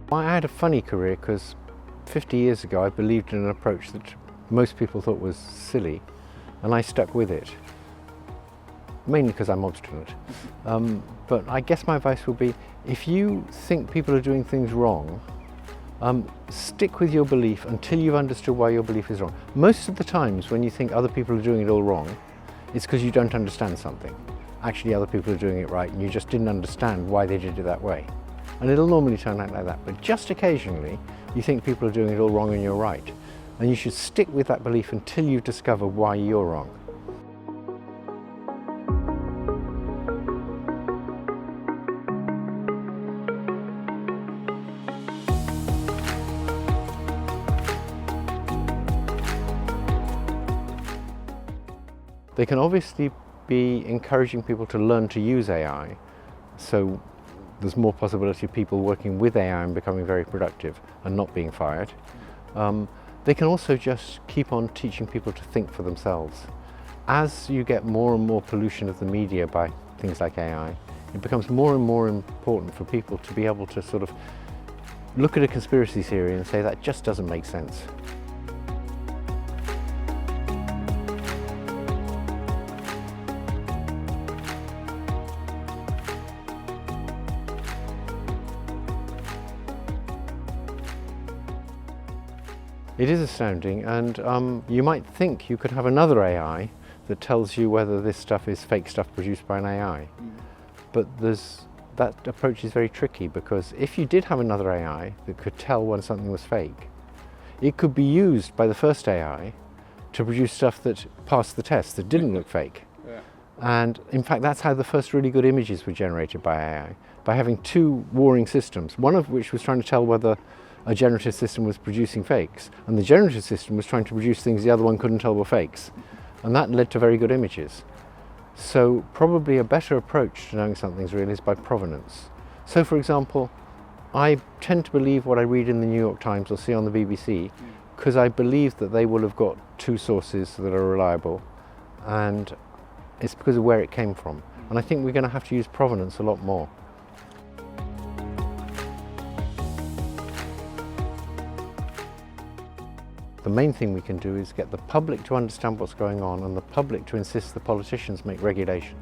I had a funny career because 50 years ago I believed in an approach that most people thought was silly, and I stuck with it, mainly because I'm obstinate. But I guess my advice would be, if you think people are doing things wrong, stick with your belief until you've understood why your belief is wrong. Most of the times when you think other people are doing it all wrong, it's because you don't understand something. Actually, other people are doing it right and you just didn't understand why they did it that way. And it'll normally turn out like that. But just occasionally, you think people are doing it all wrong and you're right. And you should stick with that belief until you discover why you're wrong. They can obviously be encouraging people to learn to use AI, so there's more possibility of people working with AI and becoming very productive and not being fired. They can also just keep on teaching people to think for themselves. As you get more and more pollution of the media by things like AI, it becomes more and more important for people to be able to sort of look at a conspiracy theory and say that just doesn't make sense. It is astounding, and you might think you could have another AI that tells you whether this stuff is fake stuff produced by an AI. But that approach is very tricky, because if you did have another AI that could tell when something was fake, it could be used by the first AI to produce stuff that passed the test, that didn't look fake. Yeah. And in fact, that's how the first really good images were generated by AI, by having two warring systems, one of which was trying to tell whether a generative system was producing fakes, and the generative system was trying to produce things the other one couldn't tell were fakes. And that led to very good images. So probably a better approach to knowing something's real is by provenance. So for example, I tend to believe what I read in the New York Times or see on the BBC, because I believe that they will have got two sources that are reliable, and it's because of where it came from. And I think we're going to have to use provenance a lot more. The main thing we can do is get the public to understand what's going on and the public to insist the politicians make regulations.